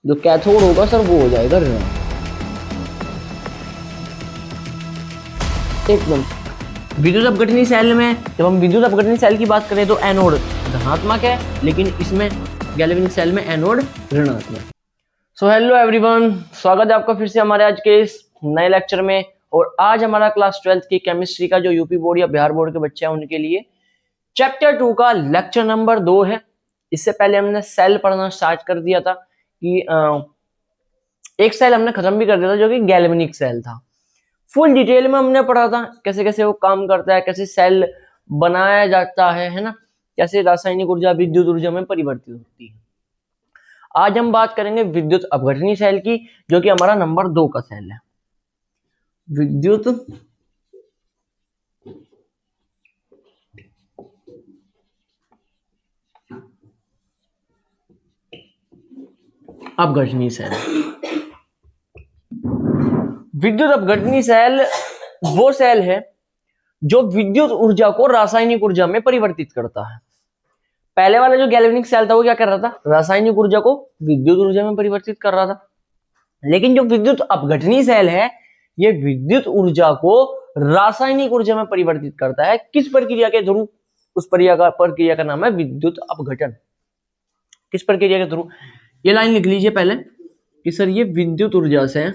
जो कैथोड होगा सर वो हो जाएगा ऋणात्मक। एकदम। विद्युत अपघटनी सेल में जब हम विद्युत अपघटनी सेल की बात करें तो एनोड धनात्मक है, लेकिन इसमें गैल्वेनिक सेल में एनोड ऋणात्मक। सो हेलो एवरीवन, स्वागत है आपका फिर से हमारे आज के इस नए लेक्चर में। और आज हमारा क्लास 12th की केमिस्ट्री का जो यूपी बोर्ड या बिहार बोर्ड के बच्चे हैं उनके लिए चैप्टर 2 का लेक्चर नंबर 2 है। इससे पहले हमने सेल पढ़ना स्टार्ट कर दिया था कि एक सेल हमने खत्म भी कर दिया था जो कि गैल्वेनिक सेल था। फुल डिटेल में हमने पढ़ा था कैसे कैसे वो काम करता है, कैसे सेल बनाया जाता है ना, कैसे रासायनिक ऊर्जा विद्युत ऊर्जा में परिवर्तित होती है। आज हम बात करेंगे विद्युत अपघटनी सेल की, जो कि हमारा नंबर 2 का सेल है। विद्युत अपघटनी सेल। विद्युत अपघटनी सेल वो सेल है जो विद्युत ऊर्जा को रासायनिक ऊर्जा में परिवर्तित करता है। पहले वाला जो गैल्वेनिक सेल था वो क्या कर रहा था, रासायनिक ऊर्जा को विद्युत ऊर्जा में परिवर्तित कर रहा था। लेकिन जो विद्युत अपघटनी सेल है ये विद्युत ऊर्जा को रासायनिक ऊर्जा में परिवर्तित करता है। किस प्रक्रिया के थ्रू? उस प्रक्रिया का नाम है विद्युत अपघटन। किस प्रक्रिया के थ्रू? ये लाइन लिख लीजिए पहले कि सर ये विद्युत ऊर्जा से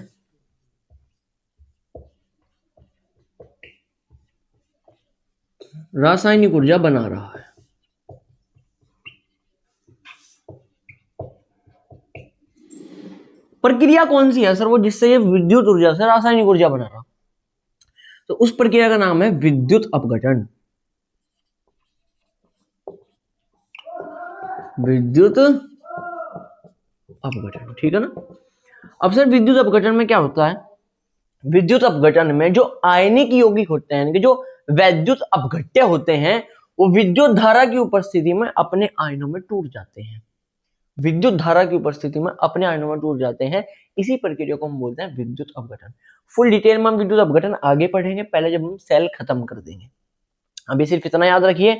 रासायनिक ऊर्जा बना रहा है। प्रक्रिया कौन सी है सर वो जिससे ये विद्युत ऊर्जा से रासायनिक ऊर्जा बना रहा? तो उस प्रक्रिया का नाम है विद्युत अपघटन। विद्युत अपघटन, ठीक है ना। अब सर विद्युत अपघटन में क्या होता है? विद्युत अपघटन में जो आयनिक यौगिक होते हैं, जो वैद्युत अपघट्य होते हैं, वो विद्युत धारा की उपस्थिति में अपने आयनों में टूट जाते हैं। विद्युत धारा की उपस्थिति में अपने आयनों में टूट जाते हैं। इसी प्रक्रिया को हम बोलते हैं विद्युत अपघटन। फुल डिटेल में हम विद्युत अपघटन आगे पढ़ेंगे, पहले जब हम सेल खत्म कर देंगे। अभी सिर्फ इतना याद रखिए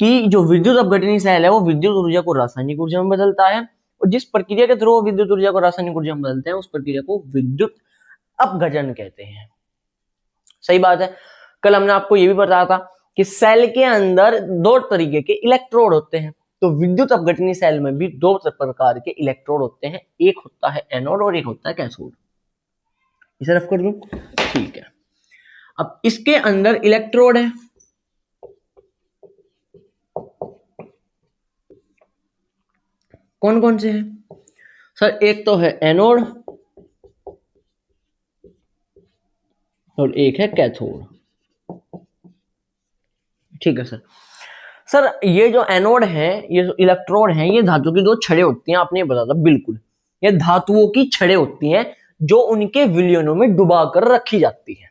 कि जो विद्युत अपघटनी सेल है वो विद्युत ऊर्जा को रासायनिक ऊर्जा में बदलता है, और जिस प्रक्रिया के थ्रू विद्युत ऊर्जा को रासायनिक ऊर्जा में बदलते हैं उस प्रक्रिया को विद्युत अपघटन कहते हैं। सही बात है। कल हमने आपको यह भी बताया था कि सेल के अंदर दो तरीके के इलेक्ट्रोड होते हैं। तो विद्युत अपघटनी सेल में भी दो प्रकार के इलेक्ट्रोड होते हैं, एक होता है एनोड और एक होता है कैथोड। इसे रफ कर दूं, ठीक है। अब इसके अंदर इलेक्ट्रोड है, कौन कौन से हैं सर? एक तो है एनोड और एक है कैथोड, ठीक है सर। सर ये जो एनोड है, ये जो इलेक्ट्रोड है, ये धातु की दो छड़ें होती हैं, आपने बताया था बिल्कुल। ये धातुओं की छड़ें होती हैं जो उनके विलयनों में डुबा कर रखी जाती है।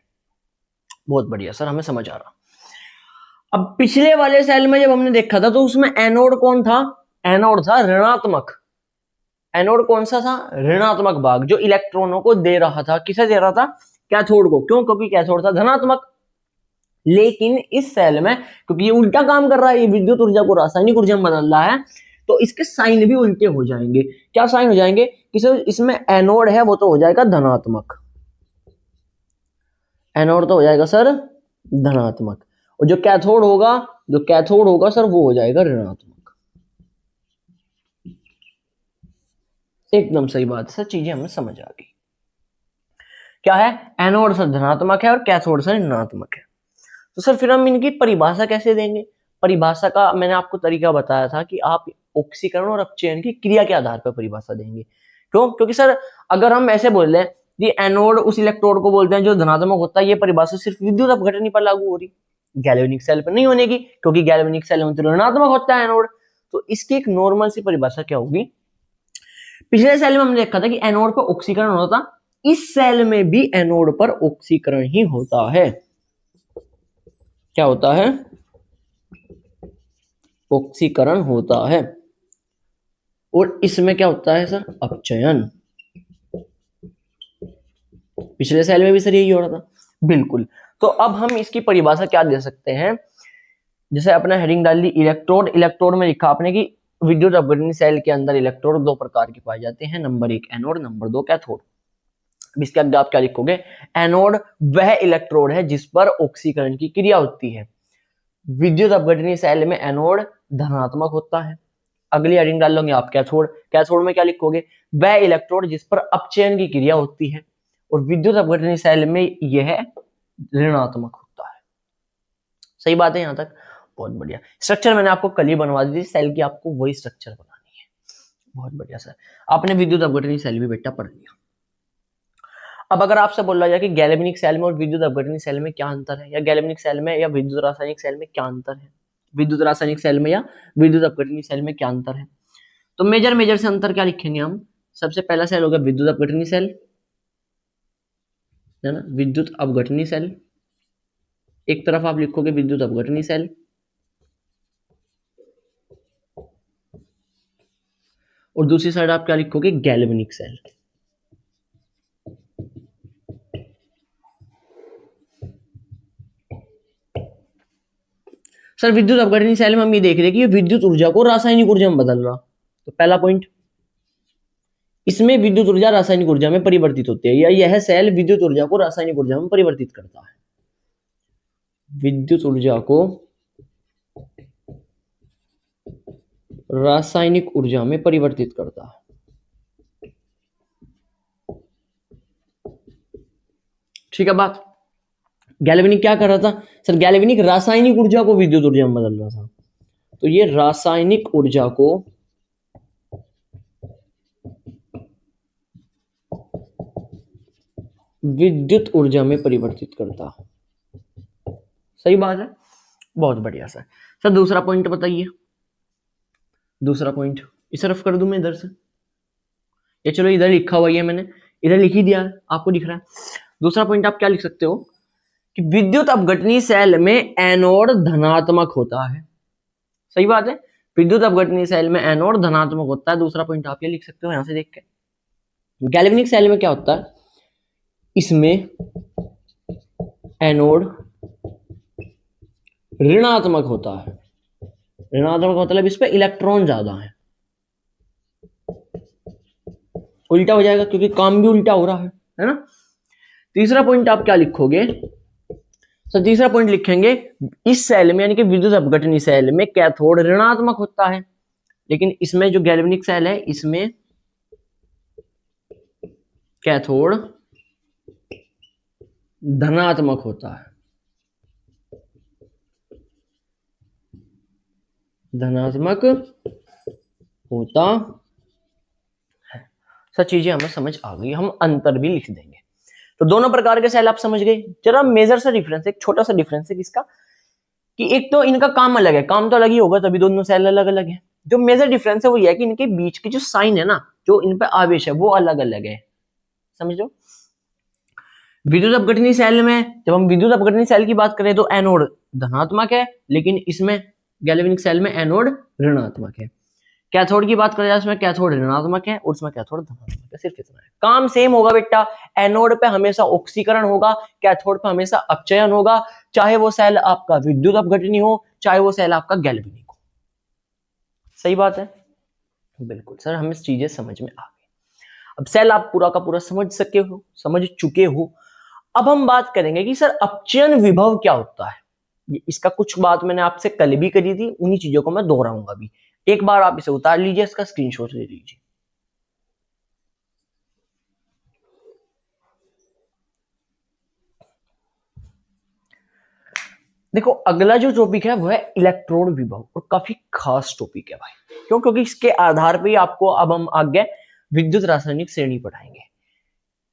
बहुत बढ़िया सर, हमें समझ आ रहा। अब पिछले वाले सेल में जब हमने देखा था तो उसमें एनोड कौन था? एनोड था ऋणात्मक। एनोड कौन सा था? ऋणात्मक भाग, जो इलेक्ट्रॉनों को दे रहा था। किसे दे रहा था? कैथोड को। क्यों? क्योंकि कैथोड था धनात्मक। लेकिन इस सेल में क्योंकि ये उल्टा काम कर रहा है, ये विद्युत ऊर्जा को रासायनिक ऊर्जा में बदल रहा है, तो इसके साइन भी उल्टे हो जाएंगे। क्या साइन हो जाएंगे कि सर इसमें एनोड है वो तो हो जाएगा धनात्मक, एनोड तो हो जाएगा सर धनात्मक, और जो कैथोड होगा सर वो हो जाएगा ऋणात्मक। एकदम सही बात है सर, चीजें हमें समझ आ गई। क्या है? एनोड सर धनात्मक है और कैथोड सर ऋणात्मक है। तो सर फिर हम इनकी परिभाषा कैसे देंगे? परिभाषा का मैंने आपको तरीका बताया था कि आप ऑक्सीकरण और अपचयन की क्रिया के आधार पर परिभाषा देंगे। क्यों? क्योंकि सर अगर हम ऐसे बोल रहे हैं कि एनोड उस इलेक्ट्रोड को बोलते हैं जो धनात्मक होता है, ये परिभाषा सिर्फ विद्युत अपघटनी पर लागू हो रही, गैल्वेनिक सेल पर नहीं होने की, क्योंकि गैल्वेनिक सेल में तो ऋणात्मक होता है एनोड। तो इसकी एक नॉर्मल सी परिभाषा क्या होगी? पिछले सेल में हमने देखा था कि एनोड पर ऑक्सीकरण होता, इस सेल में भी एनोड पर ऑक्सीकरण ही होता है। क्या होता है? ऑक्सीकरण होता है। और इसमें क्या होता है सर? अपचयन। पिछले सेल में भी सर यही हो रहा था, बिल्कुल। तो अब हम इसकी परिभाषा क्या दे सकते हैं? जैसे अपना हेडिंग डाल दी इलेक्ट्रोड, इलेक्ट्रोड में लिखा आपने कि विद्युत अपघटनी सेल के अंदर इलेक्ट्रोड दो प्रकार के पाए जाते हैं, नंबर 1 एनोड, नंबर 2 कैथोड। इसके आगे आप क्या लिखोगे, एनोड वह इलेक्ट्रोड है जिस पर ऑक्सीकरण की क्रिया होती है। विद्युत अपघटनी सेल में एनोड धनात्मक होता है। अगली हेडिंग डाल लोगे आप कैथोड, कैथोड में क्या लिखोगे, वह इलेक्ट्रोड जिस पर अपचयन की क्रिया होती है। और विद्युत अपघटनी सेल में यह ऋणात्मक होता है। सही बात है यहां तक, बहुत बढ़िया। स्ट्रक्चर मैंने आपको कल ही बनवा दी थी, सेल की आपको वही स्ट्रक्चर बनानी है। बहुत बढ़िया सर, आपने विद्युत अपघटनी सेल भी बेटा पढ़ लिया। अब अगर आपसे बोला जाए कि गैल्वेनिक सेल में और विद्युत अपघटनी सेल में क्या अंतर है, या गैल्वेनिक सेल में या विद्युत रासायनिक सेल में क्या अंतर है, विद्युत रासायनिक सेल में या विद्युत अपघटनी सेल में क्या अंतर है, तो मेजर से अंतर क्या लिखेंगे हम। सबसे पहला सेल होगा विद्युत अपघटनी सेल, है ना, विद्युत अपघटनी सेल। एक तरफ आप लिखोगे विद्युत अपघटनी सेल, और दूसरी साइड आप क्या लिखोगे, गैल्वेनिक सेल। सर विद्युत अपघटनी सेल में हम ये देख रहे हैं कि ये विद्युत ऊर्जा को रासायनिक ऊर्जा में बदल रहा। तो पहला पॉइंट, इसमें विद्युत ऊर्जा रासायनिक ऊर्जा में परिवर्तित होती है, या यह सेल विद्युत ऊर्जा को रासायनिक ऊर्जा में परिवर्तित करता है। विद्युत ऊर्जा को रासायनिक ऊर्जा में परिवर्तित करता है। ठीक है बात। गैल्वेनिक क्या कर रहा था सर, गैल्वेनिक रासायनिक ऊर्जा को विद्युत ऊर्जा में बदल रहा था। तो ये रासायनिक ऊर्जा को विद्युत ऊर्जा में परिवर्तित करता है। सही बात है, बहुत बढ़िया सर। सर दूसरा पॉइंट बताइए, दूसरा पॉइंट इस तरफ कर दूं मैं इधर से, ये चलो इधर लिखा हुआ है, मैंने इधर लिख ही दिया, आपको दिख रहा है। दूसरा पॉइंट आप क्या लिख सकते हो कि विद्युत अपघटनी सेल में एनोड धनात्मक होता है। सही बात है, विद्युत अपघटनी सेल में एनोड धनात्मक होता है। दूसरा पॉइंट आप ये लिख सकते हो यहां से देख के। गैल्वेनिक सेल में क्या होता है, इसमें एनोड ऋणात्मक होता है। ऋणात्मक मतलब इस पे इलेक्ट्रॉन ज्यादा है। उल्टा हो जाएगा क्योंकि काम भी उल्टा हो रहा है ना। तीसरा पॉइंट आप क्या लिखोगे सर, तीसरा पॉइंट लिखेंगे इस सेल में यानी कि विद्युत अपघटनी सेल में कैथोड ऋणात्मक होता है, लेकिन इसमें जो गैल्वेनिक सेल है इसमें कैथोड धनात्मक होता है। धनात्मक होता है। सब चीजें हमें समझ आ गई, हम अंतर भी लिख देंगे। तो दोनों प्रकार के सेल आप समझ गए। जरा मेजर सा डिफरेंस, एक छोटा सा डिफरेंस है किसका, कि एक तो इनका काम अलग है, काम तो अलग ही होगा तभी दोनों सेल अलग अलग है। जो मेजर डिफरेंस है वो ये है कि इनके बीच की जो साइन है ना, जो इन पे आवेश है वो अलग अलग है। समझो, विद्युत अपघटनी सेल में जब हम विद्युत अपघटनी सेल की बात करें तो एनोड धनात्मक है, लेकिन इसमें गैल्वेनिक सेल में एनोड ऋणात्मक है। कैथोड की बात करें जाए इसमें कैथोड ऋणात्मक है और उसमें कैथोड धनात्मक है। सिर्फ इतना है, काम सेम होगा बेटा। एनोड पे हमेशा ऑक्सीकरण होगा, कैथोड पे हमेशा अपचयन होगा, चाहे वो सेल आपका विद्युत अपघटनी हो चाहे वो सेल आपका गैल्वेनिक हो। सही बात है, बिल्कुल सर, हमें चीजें समझ में आ गई। अब सेल आप पूरा का पूरा समझ चुके हो। अब हम बात करेंगे कि सर अपचयन विभव क्या होता है। इसका कुछ बात मैंने आपसे कल भी करी थी, उन्हीं चीजों को मैं दोहराऊंगा भी। एक बार आप इसे उतार लीजिए, इसका स्क्रीनशॉट ले लीजिए। देखो अगला जो टॉपिक है वो है इलेक्ट्रोड विभव, और काफी खास टॉपिक है भाई। क्यों, क्योंकि इसके आधार पे ही आपको अब हम आगे विद्युत रासायनिक श्रेणी पढ़ाएंगे।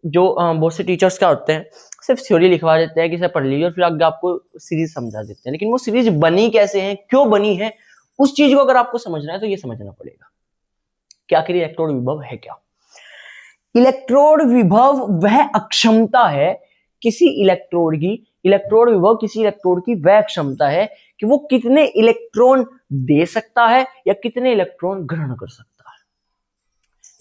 जो बहुत से टीचर्स क्या होते हैं, सिर्फ थ्योरी लिखवा देते हैं कि सर पढ़ लीजिए और फिर आगे आपको सीरीज समझा देते हैं, लेकिन वो सीरीज बनी कैसे है, क्यों बनी है, उस चीज को अगर आपको समझना है तो ये समझना पड़ेगा कि आखिर इलेक्ट्रोड विभव है क्या। इलेक्ट्रोड विभव वह अक्षमता है किसी इलेक्ट्रोड की, इलेक्ट्रोड विभव किसी इलेक्ट्रोड की वह क्षमता है कि वो कितने इलेक्ट्रॉन दे सकता है या कितने इलेक्ट्रॉन ग्रहण कर सकता है।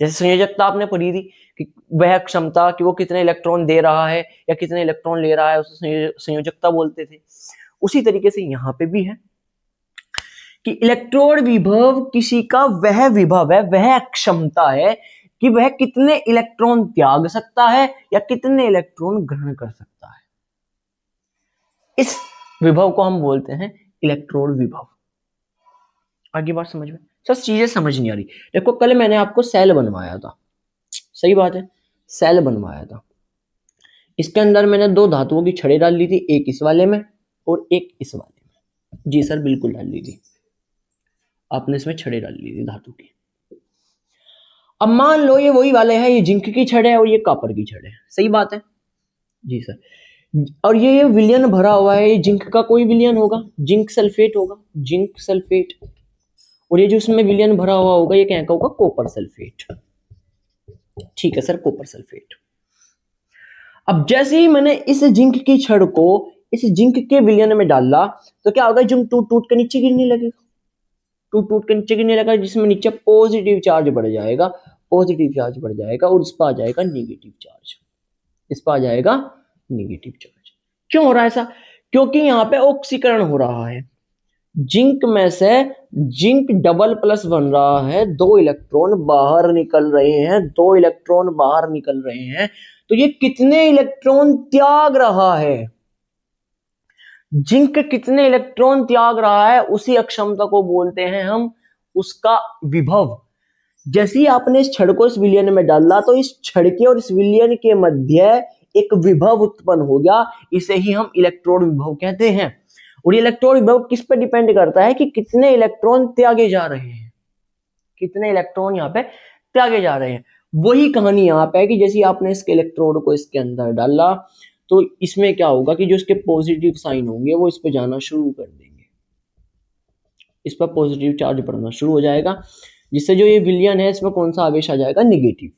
जैसे संयोजकता आपने पढ़ी थी कि वह क्षमता कि वो कितने इलेक्ट्रॉन दे रहा है या कितने इलेक्ट्रॉन ले रहा है, उसे संयोजकता बोलते थे। उसी तरीके से यहां पे भी है कि इलेक्ट्रॉन विभव किसी का वह विभव है, वह क्षमता है कि वह कितने इलेक्ट्रॉन त्याग सकता है या कितने इलेक्ट्रॉन ग्रहण कर सकता है। इस विभव को हम बोलते हैं इलेक्ट्रॉन विभव। आगे बात समझ में? सर चीजें समझ नहीं आ रही। देखो कल मैंने आपको सेल बनवाया था, सही बात है, सेल बनवाया था। इसके अंदर मैंने दो धातुओं की छड़ें डाल ली थी, एक इस वाले में और एक इस वाले में। जी सर बिल्कुल डाल ली थी, आपने इसमें छड़ें डाल ली थी धातु की। अब मान लो ये वही वाले हैं, ये जिंक की छड़ है और ये कॉपर की छड़ है, सही बात है जी सर। और ये विलयन भरा हुआ है, ये जिंक का कोई विलयन होगा, जिंक सल्फेट होगा, जिंक सल्फेट। और ये जो इसमें विलयन भरा हुआ होगा ये क्या होगा, कॉपर सल्फेट। ठीक है सर, कॉपर सल्फेट। अब जैसे ही मैंने इस जिंक की छड़ को इस जिंक के विलयन में डाला तो क्या होगा, जिंक टूट टूट के नीचे गिरने लगेगा, टूट टूट के नीचे गिरने लगा, जिसमें नीचे पॉजिटिव चार्ज बढ़ जाएगा, पॉजिटिव चार्ज बढ़ जाएगा और इस पर आ जाएगा नेगेटिव चार्ज, इस पर आ जाएगा नेगेटिव चार्ज। क्यों हो रहा है ऐसा? क्योंकि यहाँ पे ऑक्सीकरण हो रहा है, जिंक में से जिंक डबल प्लस बन रहा है, दो इलेक्ट्रॉन बाहर निकल रहे हैं, दो इलेक्ट्रॉन बाहर निकल रहे हैं। तो ये कितने इलेक्ट्रॉन त्याग रहा है, जिंक कितने इलेक्ट्रॉन त्याग रहा है, उसी अक्षमता को बोलते हैं हम उसका विभव। जैसे ही आपने इस छड़ को इस विलयन में डाला तो इस छड़ के और इस विलयन के मध्य एक विभव उत्पन्न हो गया, इसे ही हम इलेक्ट्रॉन विभव कहते हैं। और ये इलेक्ट्रॉन विभव किस पे डिपेंड करता है कि कितने इलेक्ट्रॉन त्यागे जा रहे हैं, कितने इलेक्ट्रॉन यहाँ पे त्यागे जा रहे हैं। वही कहानी यहाँ पे है कि जैसे आपने इसके इलेक्ट्रोड को इसके अंदर डाला तो इसमें क्या होगा कि जो इसके पॉजिटिव साइन होंगे वो इस पे जाना शुरू कर देंगे, इस पर पॉजिटिव चार्ज बढ़ना शुरू हो जाएगा, जिससे जो ये विलयन है इसमें कौन सा आवेश आ जाएगा, नेगेटिव।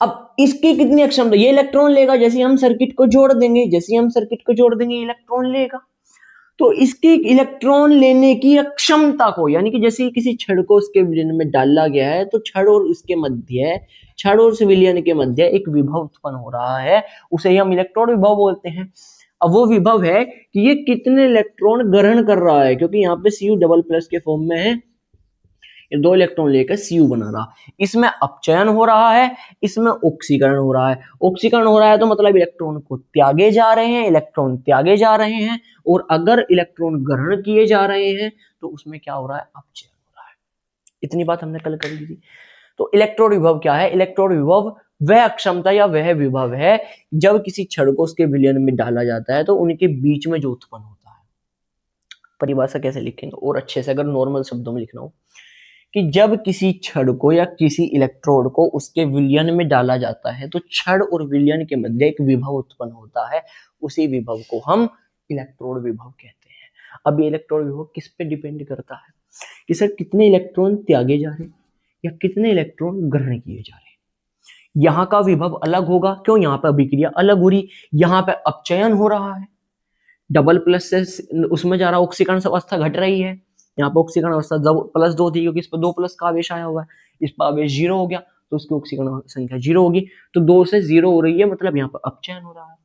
अब इसकी कितनी अक्षमता, ये इलेक्ट्रॉन लेगा, जैसे हम सर्किट को जोड़ देंगे, जैसे हम सर्किट को जोड़ देंगे इलेक्ट्रॉन लेगा। तो इसकी इलेक्ट्रॉन लेने की क्षमता को, यानी कि जैसे किसी छड़ को उसके विलयन में डाला गया है तो छड़ और उसके मध्य, छड़ और विलयन के मध्य एक विभव उत्पन्न हो रहा है, उसे ही हम इलेक्ट्रॉन विभव बोलते हैं। अब वो विभव है कि ये कितने इलेक्ट्रॉन ग्रहण कर रहा है, क्योंकि यहाँ पे Cu डबल प्लस के फॉर्म में है, ये दो इलेक्ट्रॉन लेकर Cu बना रहा, इसमें अपचयन हो रहा है, इसमें ऑक्सीकरण हो रहा है। ऑक्सीकरण हो रहा है तो मतलब इलेक्ट्रॉन को त्यागे जा रहे हैं, इलेक्ट्रॉन त्यागे जा रहे हैं, और अगर इलेक्ट्रॉन ग्रहण किए जा रहे हैं तो उसमें क्या हो रहा है, अपचयन हो रहा है। इतनी बात हमने कल कर ली थी। तो इलेक्ट्रॉन विभव क्या है, इलेक्ट्रॉन विभव वह अक्षमता या वह विभव है जब किसी छड़ को उसके विलयन में डाला जाता है तो उनके बीच में जो उत्पन्न होता है। परिभाषा कैसे लिखेंगे और अच्छे से, अगर नॉर्मल शब्दों में लिखना हो, कि जब किसी छड़ को या किसी इलेक्ट्रोड को उसके विलयन में डाला जाता है तो छड़ और विलयन के मध्य एक विभव उत्पन्न होता है, उसी विभव को हम इलेक्ट्रोड विभव कहते हैं। अब ये इलेक्ट्रोड विभव किस पे डिपेंड करता है कि सर कितने इलेक्ट्रॉन त्यागे जा रहे हैं या कितने इलेक्ट्रॉन ग्रहण किए जा रहे हैं। यहाँ का विभव अलग होगा, क्यों, यहाँ पर अभिक्रिया अलग हो रही, यहाँ पे अपचयन हो रहा है, डबल प्लस से उसमें जा रहा, ऑक्सीकरण अवस्था घट रही है, यहाँ पर ऑक्सीकरण अवस्था +2 थी क्योंकि इस पर 2 प्लस का आवेश आया हुआ है, इस पर आवेश 0 हो गया तो उसकी ऑक्सीकरण संख्या 0 होगी, तो 2 से 0 हो रही है, मतलब यहाँ पर अपचयन हो रहा है।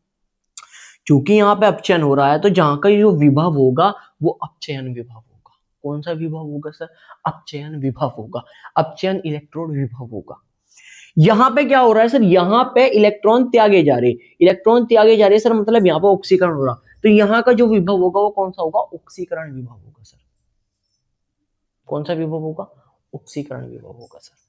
क्योंकि यहाँ पे अपचयन हो रहा है तो जहां का जो विभव होगा वो अपचयन विभव होगा। कौन सा विभव होगा सर, अपचयन विभव होगा, अपचयन इलेक्ट्रोड विभव होगा। यहाँ पे क्या हो रहा है सर, यहाँ पे इलेक्ट्रॉन त्यागे जा रहे, इलेक्ट्रॉन त्यागे जा रहे सर, मतलब यहाँ पे ऑक्सीकरण हो रहा, तो यहाँ का जो विभव होगा वो कौन सा होगा, ऑक्सीकरण विभव होगा सर। कौन सा विभव होगा, ऑक्सीकरण विभव होगा सर।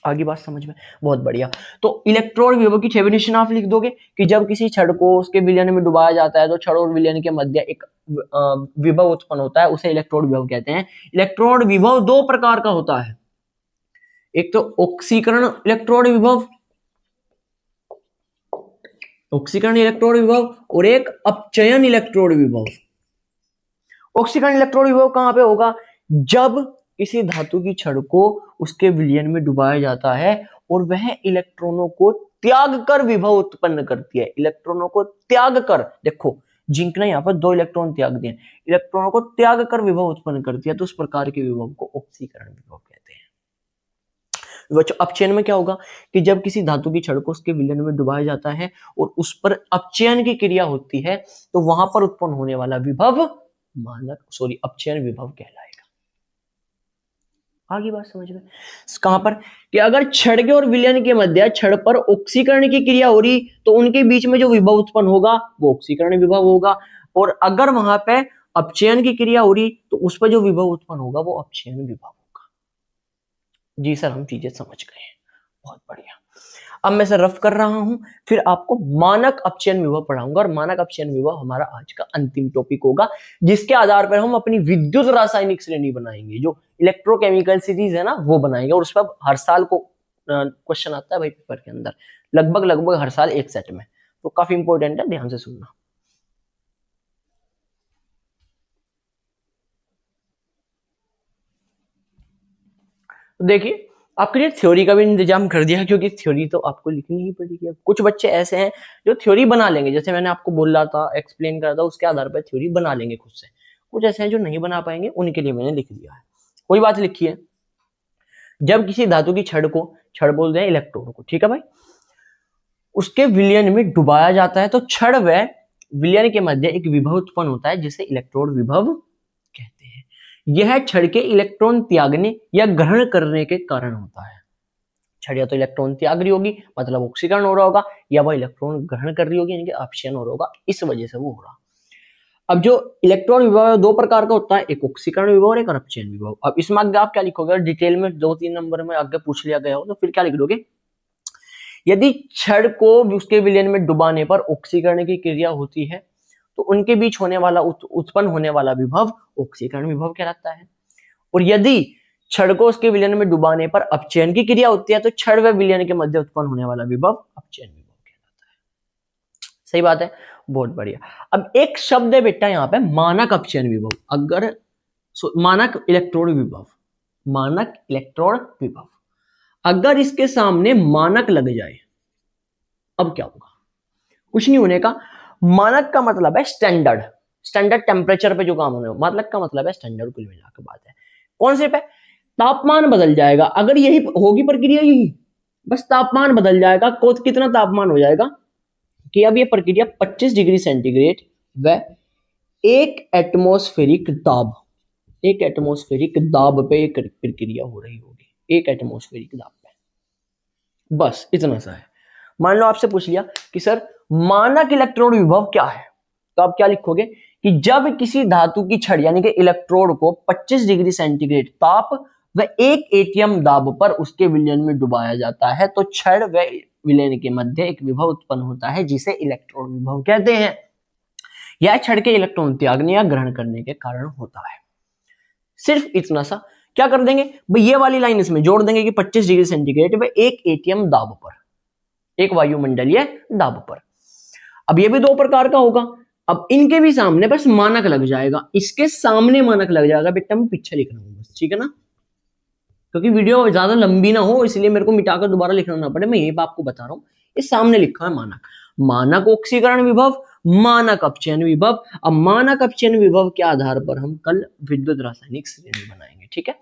आगे बात समझ में, बहुत बढ़िया। तो इलेक्ट्रॉन विभव की डेफिनेशन आप लिख दोगे कि जब किसी छड़ को उसके विलयन में डुबाया जाता है तो छड़ और विलयन के मध्य एक विभव उत्पन्न होता है, उसे इलेक्ट्रॉन विभव कहते हैं। इलेक्ट्रॉन विभव दो प्रकार का होता है, एक तो ऑक्सीकरण इलेक्ट्रॉन विभव, ऑक्सीकरण इलेक्ट्रॉन विभव, और एक अपचयन इलेक्ट्रॉन विभव। ऑक्सीकरण इलेक्ट्रॉन विभव कहां पे होगा, जब किसी धातु की छड़ को उसके विलयन में डुबाया जाता है और वह इलेक्ट्रॉनों को त्याग कर विभव उत्पन्न करती है, इलेक्ट्रॉनों को त्याग कर, देखो जिंक ने यहाँ पर 2 इलेक्ट्रॉन त्याग दिए, इलेक्ट्रॉनों को त्याग कर विभव उत्पन्न करती है, तो उस प्रकार के विभव को ऑक्सीकरण विभव कहते हैं। अपचयन में क्या होगा कि जब किसी धातु की छड़ को उसके विलयन में डुबाया जाता है और उस पर अपचयन की क्रिया होती है तो वहां पर उत्पन्न होने वाला विभव अपचयन विभव कहलाएगा। आगे बात समझ में कहां पर कि अगर क्षण के और विलयन के मध्य क्षण पर ऑक्सीकरण की क्रिया हो रही तो उनके बीच में जो विभव उत्पन्न होगा वो ऑक्सीकरण विभव होगा, और अगर वहां पे अपचयन की क्रिया हो रही तो उस पर जो विभव उत्पन्न होगा वो अपचयन विभव होगा। जी सर, हम चीजें समझ गए हैं, बहुत बढ़िया। अब मैं सर रफ कर रहा हूं, फिर आपको मानक अपचयन विभव पढ़ाऊंगा, और मानक अपचयन विभव हमारा आज का अंतिम टॉपिक होगा, जिसके आधार पर हम अपनी विद्युत रासायनिक श्रेणी बनाएंगे, जो इलेक्ट्रोकेमिकल सीरीज है ना वो बनाएंगे, और उस पर हर साल को क्वेश्चन आता है भाई पेपर के अंदर, लगभग हर साल एक सेट में, तो काफी इंपॉर्टेंट है, ध्यान से सुनना। तो देखिए, आपके लिए थ्योरी का भी इंतजाम कर दिया, क्योंकि थ्योरी तो आपको लिखनी ही पड़ेगी। कुछ बच्चे ऐसे हैं जो थ्योरी बना लेंगे, जैसे मैंने आपको बोला था, एक्सप्लेन करा था, उसके आधार पर थ्योरी बना लेंगे खुद से। कुछ ऐसे हैं जो नहीं बना पाएंगे, उनके लिए मैंने लिख दिया है। कोई बात लिखी है, जब किसी धातु की छड़ बोलते हैं इलेक्ट्रोड को, ठीक है भाई, उसके विलयन में डुबाया जाता है तो छड़ व विलयन के मध्य एक विभव उत्पन्न होता है जिसे इलेक्ट्रोड विभव कहते हैं। यह छड़ के इलेक्ट्रॉन त्यागने या ग्रहण करने के कारण होता है। छड़ या तो इलेक्ट्रॉन त्याग रही होगी, मतलब ऑक्सीकरण हो रहा होगा, या वह इलेक्ट्रॉन ग्रहण कर रही होगी, यानी कि अपचयन हो रहा होगा, इस वजह से वो हो रहा। अब जो इलेक्ट्रॉन विभव है दो प्रकार का होता है, एक ऑक्सीकरण विभव और एक अपचयन विभव। अब इसमें आगे आप क्या लिखोगे, डिटेल में 2-3 नंबर में आगे पूछ लिया गया हो तो फिर क्या लिख दोगे, यदि छड़ को उसके विलयन में डुबाने पर ऑक्सीकरण की क्रिया होती है तो उनके बीच होने वाला उत्पन्न होने वाला विभव ऑक्सीकरण विभव कहलाता है, और यदि छड़ को उसके विलयन में डुबाने पर अपचयन की क्रिया होती है तो छड़ व विलयन के मध्य उत्पन्न होने वाला विभव अपचयन विभव कहलाता है। सही बात है, बहुत बढ़िया। अब एक शब्द है बेटा यहाँ पे, मानक अपचयन विभव। अगर मानक इलेक्ट्रोड विभव, मानक इलेक्ट्रोड विभव, अगर इसके सामने मानक लग जाए, अब क्या होगा, कुछ नहीं होने का। मानक का मतलब है स्टैंडर्ड, स्टैंडर्ड टेम्परेचर पे जो काम होने, मानक का मतलब है स्टैंडर्ड, कुल मिला के बात है। कौन से पे, तापमान बदल जाएगा, अगर यही होगी प्रक्रिया, यही बस तापमान बदल जाएगा। कितना तापमान हो जाएगा कि अब ये प्रक्रिया 25 डिग्री सेंटीग्रेड व एक एटमॉस्फेरिक दाब, एक एटमॉस्फेरिक दाब पे एक प्रक्रिया हो रही होगी, एक एटमॉस्फेरिक दाब पे, बस इतना सा है। मान लो आपसे पूछ लिया कि सर मानक इलेक्ट्रोड विभव क्या है, तो आप क्या लिखोगे कि जब किसी धातु की छड़ यानी कि इलेक्ट्रोड को 25 डिग्री सेंटीग्रेड ताप व 1 एटीएम दाब पर उसके विलयन में डुबाया जाता है तो छड़ व विलयन के मध्य एक विभव उत्पन्न होता है जिसे इलेक्ट्रोड विभव कहते हैं। यह छड़ के इलेक्ट्रॉन त्यागने या ग्रहण करने के कारण होता है। सिर्फ इतना सा क्या कर देंगे भाई, ये वाली लाइन इसमें जोड़ देंगे कि 25 डिग्री सेंटीग्रेड व 1 एटीएम दाब पर, एक वायुमंडलीय दाब पर। अब ये भी दो प्रकार का होगा, अब इनके भी सामने बस मानक लग जाएगा, इसके सामने मानक लग जाएगा बेटा, मैं पीछे लिख रहा हूं बस, ठीक है ना, क्योंकि वीडियो ज्यादा लंबी ना हो इसलिए मेरे को मिटाकर दोबारा लिखना ना पड़े, मैं यही आपको बता रहा हूं। इस सामने लिखा है मानक, मानक ऑक्सीकरण विभव, मानक अपचयन विभव। अब मानक अपचयन विभव के आधार पर हम कल विद्युत रासायनिक श्रेणी बनाएंगे, ठीक है।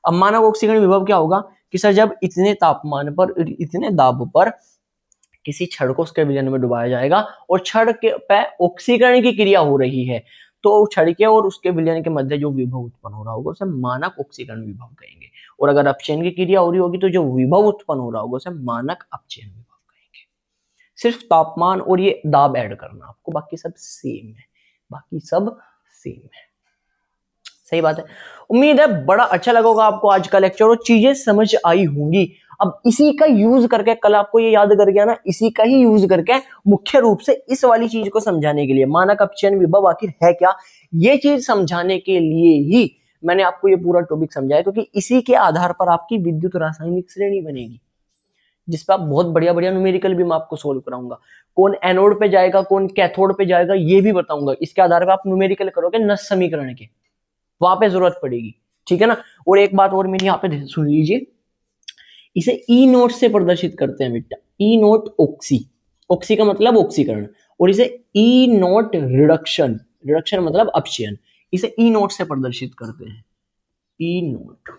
अब मानक ऑक्सीकरण विभव क्या होगा कि सर जब इतने तापमान पर, इतने दाब पर किसी छड़ को उसके विलयन में डुबाया जाएगा और छड़ के पे ऑक्सीकरण की क्रिया हो रही है तो छड़ के और उसके विलयन के मध्य जो विभव उत्पन्न हो रहा होगा उसे मानक ऑक्सीकरण विभव कहेंगे, और अगर अपचयन की क्रिया हो रही होगी तो जो विभव उत्पन्न हो रहा होगा उसे मानक अपचयन विभव कहेंगे। सिर्फ तापमान और ये दाब ऐड करना आपको, बाकी सब सेम है, बाकी सब सेम है। सही बात है, उम्मीद है बड़ा अच्छा लगा होगा आपको आज का लेक्चर और चीजें समझ आई होंगी। अब इसी का यूज करके, कल आपको ये याद कर गया ना, इसी का ही यूज करके मुख्य रूप से इस वाली चीज को समझाने के लिए, मानक अपचयन विभव आखिर है क्या, ये चीज समझाने के लिए ही मैंने आपको ये पूरा टॉपिक समझाया, क्योंकि इसी के आधार पर आपकी विद्युत रासायनिक श्रेणी बनेगी, जिस पर आप बहुत बढ़िया बढ़िया न्यूमेरिकल भी मैं आपको सोल्व कराऊंगा। कौन एनोड पे जाएगा, कौन कैथोड पे जाएगा, ये भी बताऊंगा। इसके आधार पर आप न्यूमेरिकल करोगे नस समीकरण के, वहां पे जरूरत पड़ेगी, ठीक है ना। और एक बात और मेरी यहाँ पे सुन लीजिए, इसे ई नोट से प्रदर्शित करते हैं बेटा, ई नोट ऑक्सी, ऑक्सी का मतलब ऑक्सीकरण, और इसे ई नोट रिडक्शन, रिडक्शन मतलब अपचयन, इसे ई नोट से प्रदर्शित करते हैं, ई नोट,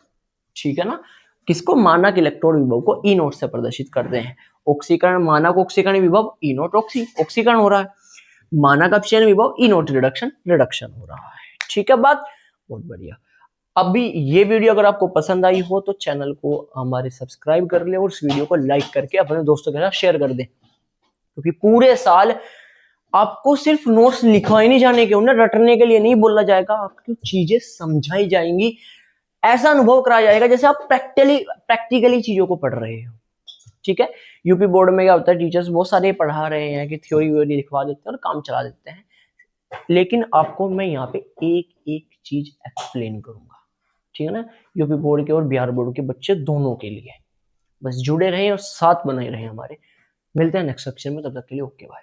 ठीक है ना। किसको, मानक इलेक्ट्रोड विभव को ई नोट से प्रदर्शित करते हैं। ऑक्सीकरण, मानक ऑक्सीकरण विभव ई नोट ऑक्सी, ऑक्सीकरण हो रहा है, मानक अपचयन विभव ई नोट रिडक्शन, रिडक्शन हो रहा है, ठीक है बात, बहुत बढ़िया। अभी ये वीडियो अगर आपको पसंद आई हो तो चैनल को हमारे सब्सक्राइब कर ले और इस वीडियो को लाइक करके अपने दोस्तों के साथ शेयर कर दें, क्योंकि पूरे साल आपको सिर्फ नोट्स लिखवाए नहीं जाने के, उन्हें रटने के लिए नहीं बोला जाएगा, आपको चीजें समझाई जाएंगी, ऐसा अनुभव कराया जाएगा जैसे आप प्रैक्टिकली चीजों को पढ़ रहे हो। ठीक है, यूपी बोर्ड में क्या होता है, टीचर्स बहुत सारे पढ़ा रहे हैं कि थ्योरी व्योरी लिखवा देते हैं और काम चला देते हैं, लेकिन आपको मैं यहाँ पे एक एक चीज एक्सप्लेन करूंगा। ठीक है ना, यूपी बोर्ड के और बिहार बोर्ड के बच्चे दोनों के लिए। बस जुड़े रहें और साथ बनाए रहें हमारे। मिलते हैं नेक्स्ट सेक्शन में, तब तक के लिए ओके बाय।